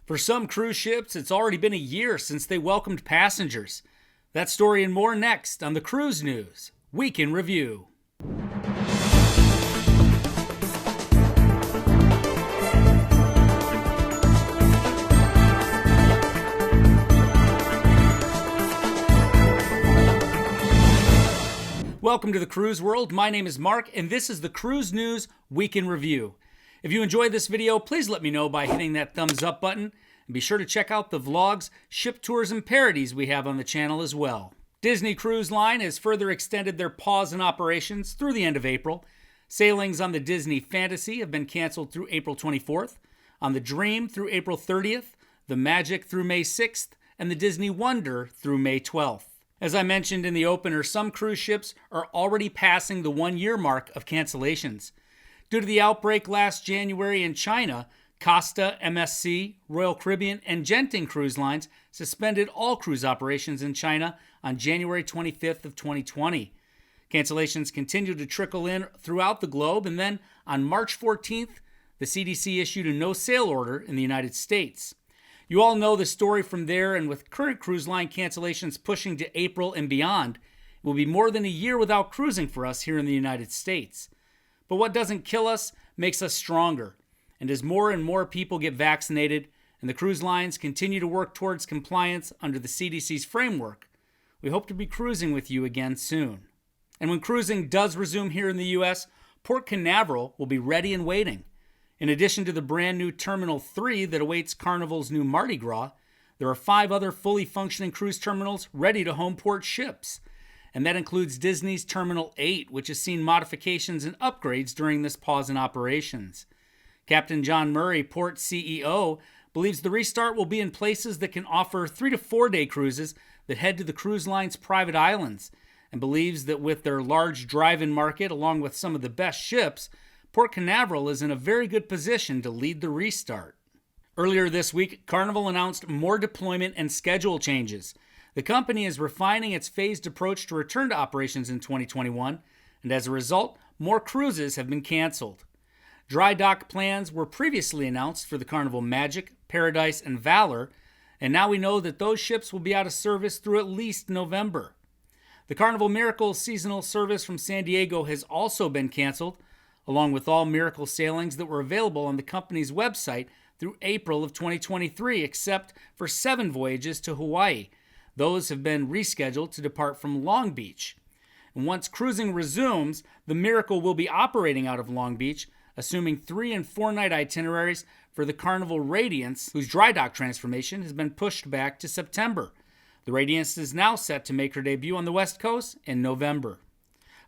For some cruise ships, it's already been a year since they welcomed passengers. That story and more next on the Cruise News Week in Review. Welcome to the Cruise World. My name is Mark, and this is the Cruise News Week in Review. If you enjoyed this video, please let me know by hitting that thumbs up button, and be sure to check out the vlogs, ship tours, and parodies we have on the channel as well. Disney Cruise Line has further extended their pause in operations through the end of April. Sailings on the Disney Fantasy have been canceled through April 24th, on the Dream through April 30th, the Magic through May 6th, and the Disney Wonder through May 12th. As I mentioned in the opener, some cruise ships are already passing the one-year mark of cancellations. Due to the outbreak last January in China, Costa, MSC, Royal Caribbean, and Genting Cruise Lines suspended all cruise operations in China on January 25th of 2020. Cancellations continued to trickle in throughout the globe, and then on March 14th, the CDC issued a no-sail order in the United States. You all know the story from there, and with current cruise line cancellations pushing to April and beyond, it will be more than a year without cruising for us here in the United States. But what doesn't kill us makes us stronger. And as more and more people get vaccinated and the cruise lines continue to work towards compliance under the CDC's framework, we hope to be cruising with you again soon. And when cruising does resume here in the U.S., Port Canaveral will be ready and waiting. In addition to the brand new Terminal 3 that awaits Carnival's new Mardi Gras, there are 5 other fully functioning cruise terminals ready to home port ships. And that includes Disney's Terminal 8, which has seen modifications and upgrades during this pause in operations. Captain John Murray, Port CEO, believes the restart will be in places that can offer 3 to 4 day cruises that head to the cruise line's private islands, and believes that with their large drive-in market along with some of the best ships, Port Canaveral is in a very good position to lead the restart. Earlier this week, Carnival announced more deployment and schedule changes. The company is refining its phased approach to return to operations in 2021, and as a result, more cruises have been canceled. Dry dock plans were previously announced for the Carnival Magic, Paradise, and Valor, and now we know that those ships will be out of service through at least November. The Carnival Miracle seasonal service from San Diego has also been canceled, along with all Miracle sailings that were available on the company's website through April of 2023, except for 7 voyages to Hawaii. Those have been rescheduled to depart from Long Beach. And once cruising resumes, the Miracle will be operating out of Long Beach, assuming 3 and 4 night itineraries for the Carnival Radiance, whose dry dock transformation has been pushed back to September. The Radiance is now set to make her debut on the West Coast in November.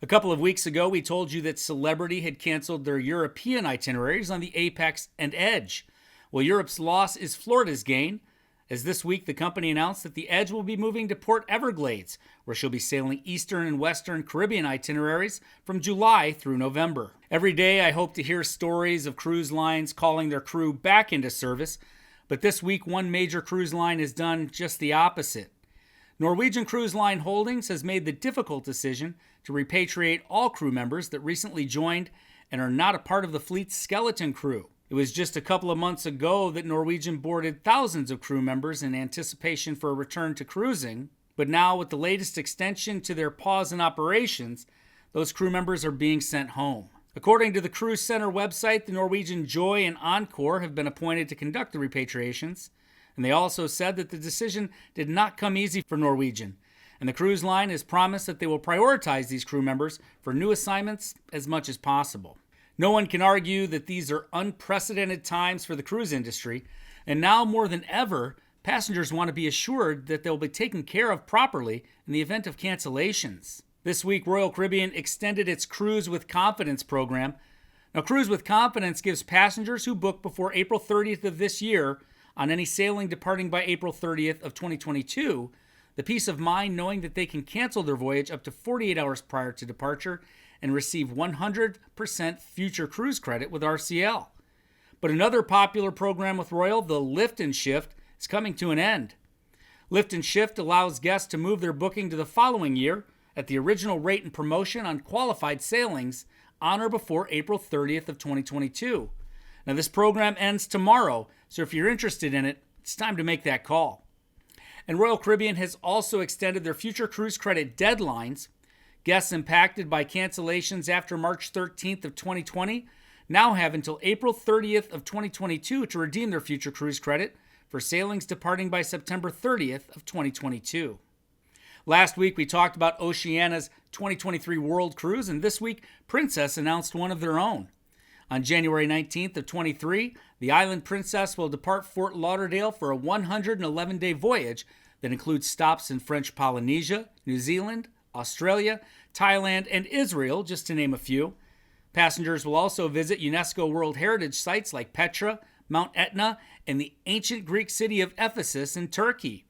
A couple of weeks ago, we told you that Celebrity had canceled their European itineraries on the Apex and Edge. Well, Europe's loss is Florida's gain, as this week the company announced that the Edge will be moving to Port Everglades, where she'll be sailing Eastern and Western Caribbean itineraries from July through November. Every day I hope to hear stories of cruise lines calling their crew back into service, but this week one major cruise line has done just the opposite. Norwegian Cruise Line Holdings has made the difficult decision to repatriate all crew members that recently joined and are not a part of the fleet's skeleton crew. It was just a couple of months ago that Norwegian boarded thousands of crew members in anticipation for a return to cruising, but now with the latest extension to their pause in operations, those crew members are being sent home. According to the Cruise Center website, the Norwegian Joy and Encore have been appointed to conduct the repatriations, and they also said that the decision did not come easy for Norwegian, and the cruise line has promised that they will prioritize these crew members for new assignments as much as possible. No one can argue that these are unprecedented times for the cruise industry, and now more than ever, passengers want to be assured that they'll be taken care of properly in the event of cancellations. This week, Royal Caribbean extended its Cruise with Confidence program. Now, Cruise with Confidence gives passengers who book before April 30th of this year on any sailing departing by April 30th of 2022 the peace of mind knowing that they can cancel their voyage up to 48 hours prior to departure and receive 100% future cruise credit with RCL. But another popular program with Royal, the Lift and Shift, is coming to an end. Lift and Shift allows guests to move their booking to the following year at the original rate and promotion on qualified sailings on or before April 30th of 2022. Now, this program ends tomorrow, so if you're interested in it, It's time to make that call. And Royal Caribbean has also extended their future cruise credit deadlines. Guests impacted by cancellations after March 13th of 2020 now have until April 30th of 2022 to redeem their future cruise credit for sailings departing by September 30th of 2022. Last week, we talked about Oceania's 2023 World Cruise, and this week, Princess announced one of their own. On January 19th of 23, the Island Princess will depart Fort Lauderdale for a 111-day voyage that includes stops in French Polynesia, New Zealand, Australia, Thailand, and Israel, just to name a few. Passengers will also visit UNESCO World Heritage sites like Petra, Mount Etna, and the ancient Greek city of Ephesus in Turkey.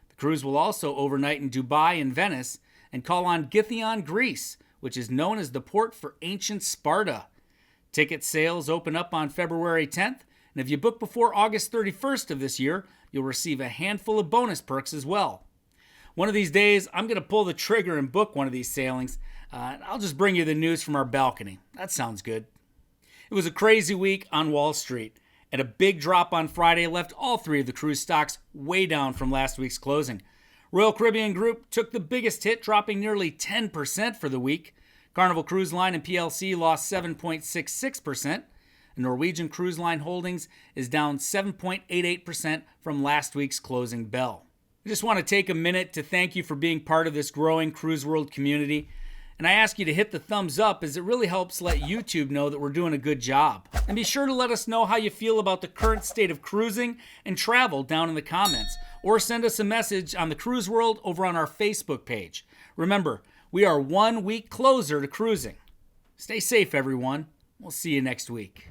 The cruise will also overnight in Dubai and Venice and call on Githyon, Greece, which is known as the port for ancient Sparta. Ticket sales open up on February 10th, and if you book before August 31st of this year, you'll receive a handful of bonus perks as well. One of these days, I'm going to pull the trigger and book one of these sailings. I'll just bring you the news from our balcony. That sounds good. It was a crazy week on Wall Street, and a big drop on Friday left all three of the cruise stocks way down from last week's closing. Royal Caribbean Group took the biggest hit, dropping nearly 10% for the week. Carnival Cruise Line and PLC lost 7.66%. And Norwegian Cruise Line Holdings is down 7.88% from last week's closing bell. I just want to take a minute to thank you for being part of this growing Cruise World community. And I ask you to hit the thumbs up, as it really helps let YouTube know that we're doing a good job. And be sure to let us know how you feel about the current state of cruising and travel down in the comments. Or send us a message on the Cruise World over on our Facebook page. Remember, we are 1 week closer to cruising. Stay safe, everyone. We'll see you next week.